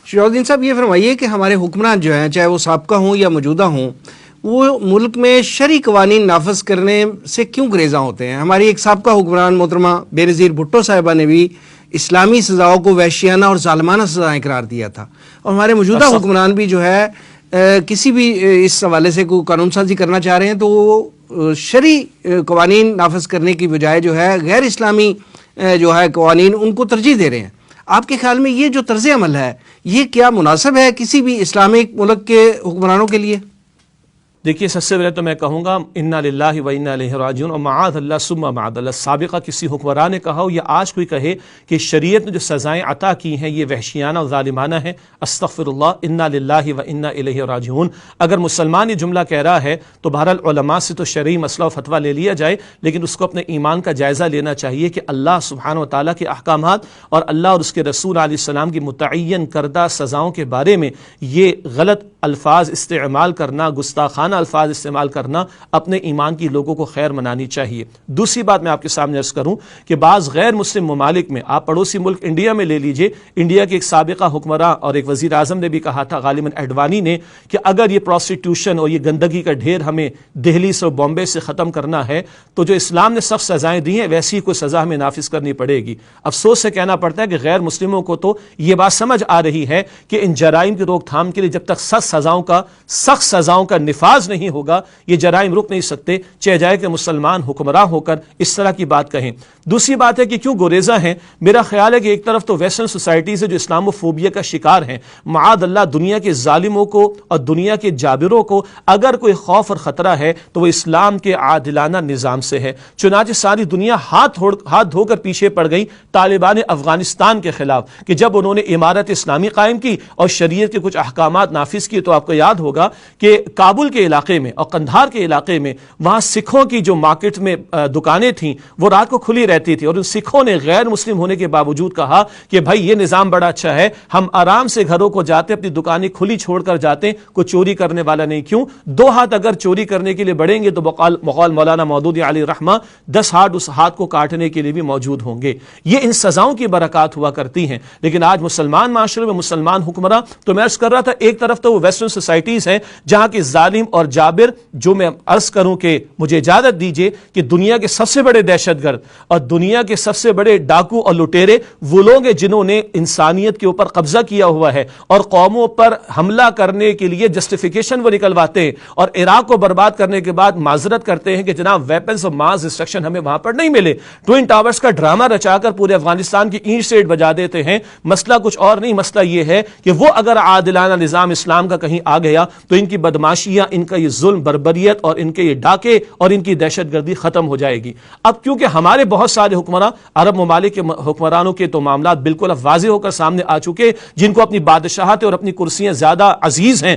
شجاعالدین صاحب یہ فرمائیے کہ ہمارے حکمران جو ہیں چاہے وہ سابقہ ہوں یا موجودہ ہوں وہ ملک میں شرعی قوانین نافذ کرنے سے کیوں گریزاں ہوتے ہیں؟ ہماری ایک سابقہ حکمران محترمہ بے نظیر بھٹو صاحبہ نے بھی اسلامی سزاؤں کو وحشیانہ اور ظالمانہ سزائیں قرار دیا تھا، اور ہمارے موجودہ حکمران بھی جو ہے کسی بھی اس حوالے سے کوئی قانون سازی کرنا چاہ رہے ہیں تو وہ شرعی قوانین نافذ کرنے کی بجائے جو ہے غیر اسلامی جو ہے قوانین ان کو ترجیح دے رہے ہیں۔ آپ کے خیال میں یہ جو طرز عمل ہے یہ کیا مناسب ہے کسی بھی اسلامک ملک کے حکمرانوں کے لیے؟ دیکھیے، سب سے پہلے تو میں کہوں گا انا للہ و انا الیہ راجعون، اور معاذ اللہ ثم معاذ اللہ، سابقہ کسی حکمران نے کہا ہو یا آج کوئی کہے کہ شریعت نے جو سزائیں عطا کی ہیں یہ وحشیانہ اور ظالمانہ ہیں، استغفر اللہ، انا للہ و انا الیہ راجعون۔ اگر مسلمان یہ جملہ کہہ رہا ہے تو بہرحال علماء سے تو شرعی مسئلہ و فتویٰ لے لیا جائے، لیکن اس کو اپنے ایمان کا جائزہ لینا چاہیے کہ اللہ سبحانہ و تعالیٰ کے احکامات اور اللہ اور اس کے رسول علیہ السلام کی متعین کردہ سزاؤں کے بارے میں یہ غلط الفاظ استعمال کرنا، گستاخانہ الفاظ استعمال کرنا، اپنے ایمان کی لوگوں کو خیر منانی چاہیے۔ دوسری بات میں آپ کے سامنے عرض کروں کہ بعض غیر مسلم ممالک میں، آپ پڑوسی ملک انڈیا میں لے لیجئے، انڈیا کے ایک سابقہ حکمراں اور ایک وزیر اعظم نے بھی کہا تھا، غالباً ایڈوانی نے، کہ اگر یہ پروسٹیٹیوشن اور یہ گندگی کا ڈھیر ہمیں دہلی سے بامبے سے ختم کرنا ہے تو جو اسلام نے سخت سزائیں دی ہیں ویسی کوئی سزا ہمیں نافذ کرنی پڑے گی۔ افسوس سے کہنا پڑتا ہے کہ غیر مسلموں کو تو یہ بات سمجھ آ رہی ہے کہ ان جرائم کی روک تھام کے لیے جب تک سخت سزاؤں کا نفاذ نہیں ہوگا یہ جرائم رک نہیں سکتے، چاہے جائے کہ مسلمان حکمراں ہو کر اس طرح کی بات کہیں۔ دوسری بات ہے کہ کیوں گریزہ ہیں؟ میرا خیال ہے کہ ایک طرف تو ویسٹرن سوسائٹیز ہے جو اسلام و فوبیا کا شکار ہیں، معاذ اللہ دنیا کے ظالموں کو اور دنیا کے جابروں کو اگر کوئی خوف اور خطرہ ہے تو وہ اسلام کے عادلانہ نظام سے ہے۔ چنانچہ ساری دنیا ہاتھ دھو کر پیچھے پڑ گئی طالبان افغانستان کے خلاف کہ جب انہوں نے امارت اسلامی قائم کی اور شریعت کے کچھ احکامات نافذ کیے، تو آپ کو یاد ہوگا کہ کابل کے علاقے میں اور قندھار کے علاقے میں وہاں سکھوں کی جو مارکیٹ میں دکانیں تھیں وہ رات کو کھلی رہتی تھی، اور ان سکھوں نے غیر مسلم ہونے کے باوجود کہا کہ بھائی یہ نظام بڑا اچھا ہے، ہم آرام سے گھروں کو جاتے، اپنی دکانیں کھلی چھوڑ کر جاتے، کوئی چوری کرنے والا نہیں۔ کیوں؟ 2 ہاتھ اگر چوری کرنے کے لیے بڑھیں گے تو بقول مولانا مودودی علیہ رحمہ 10 ہاتھ اس ہاتھ کو کاٹنے کے لیے بھی موجود ہوں گے۔ یہ ان سزاؤں کی برکات ہوا کرتی ہیں، لیکن آج مسلمان معاشرے میں مسلمان حکمراں، تو میں عرض کر رہا تھا ایک طرف تو وہ ویسٹرن سوسائٹیز ہیں جہاں کے ظالم اور جابر، جو میں عرض کروں کہ مجھے اجازت دیجئے کہ دنیا کے سب سے بڑے دہشت گرد اور دنیا کے سب سے بڑے ڈاکو اور لٹیرے وہ لوگ ہیں جنہوں نے انسانیت کے اوپر قبضہ کیا ہوا ہے اور قوموں پر حملہ کرنے کے لیے جسٹیفیکیشن وہ نکلواتے ہیں، اور عراق کو برباد کرنے کے بعد معذرت کرتے ہیں کہ جناب ویپنز اور ماس ڈسٹرکشن ہمیں وہاں پر نہیں ملے، ٹوئن ٹاورز کا ڈرامہ رچا کر پورے افغانستان کی اینٹ سیٹ بجا دیتے ہیں۔ مسئلہ کچھ اور نہیں، مسئلہ یہ ہے کہ وہ اگر عادلانہ نظام اسلام کا کہیں آ گیا تو ان کی بدماشیاں، ان کا یہ ظلم بربریت اور ان کے یہ ڈاکے اور ان کی دہشت گردی ختم ہو جائے گی۔ اب کیونکہ ہمارے بہت سارے حکمراں، عرب ممالک کے حکمرانوں کے تو معاملات بالکل اب واضح ہو کر سامنے آ چکے، جن کو اپنی بادشاہت اور اپنی کرسیاں زیادہ عزیز ہیں،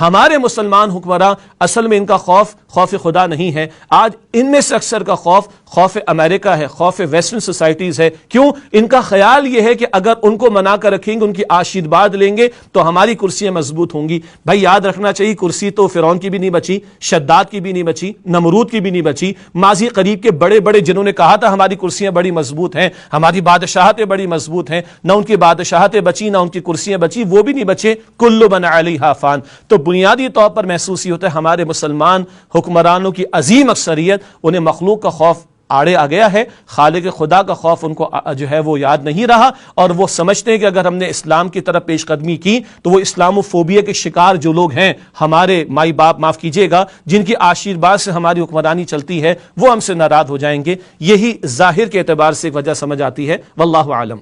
ہمارے مسلمان حکمراں اصل میں ان کا خوف خدا نہیں ہے۔ آج ان میں سے اکثر کا خوف امریکہ ہے، خوف ویسٹرن سوسائٹیز ہے۔ کیوں؟ ان کا خیال یہ ہے کہ اگر ان کو منا کر رکھیں گے، ان کی آشیرواد لیں گے تو ہماری کرسیاں مضبوط ہوں گی۔ بھائی یاد رکھنا چاہیے کرسی تو فرعون کی بھی نہیں بچی، شداد کی بھی نہیں بچی، نمرود کی بھی نہیں بچی، ماضی قریب کے بڑے بڑے جنہوں نے کہا تھا ہماری کرسیاں بڑی مضبوط ہیں، ہماری بادشاہتیں بڑی مضبوط ہیں، نہ ان کی بادشاہتیں بچی نہ ان کی کرسیاں بچی، وہ بھی نہیں بچے، کل من علیہا فان۔ تو بنیادی طور پر محسوس یہ ہوتا ہے ہمارے مسلمان حکمرانوں کی عظیم اکثریت، انہیں مخلوق کا خوف آڑے آ گیا ہے، خالق خدا کا خوف ان کو جو ہے وہ یاد نہیں رہا، اور وہ سمجھتے ہیں کہ اگر ہم نے اسلام کی طرف پیش قدمی کی تو وہ اسلام و فوبیا کے شکار جو لوگ ہیں، ہمارے مائی باپ معاف کیجیے گا، جن کی آشیرواد سے ہماری حکمرانی چلتی ہے، وہ ہم سے ناراض ہو جائیں گے۔ یہی ظاہر کے اعتبار سے ایک وجہ سمجھ آتی ہے، واللہ اعلم۔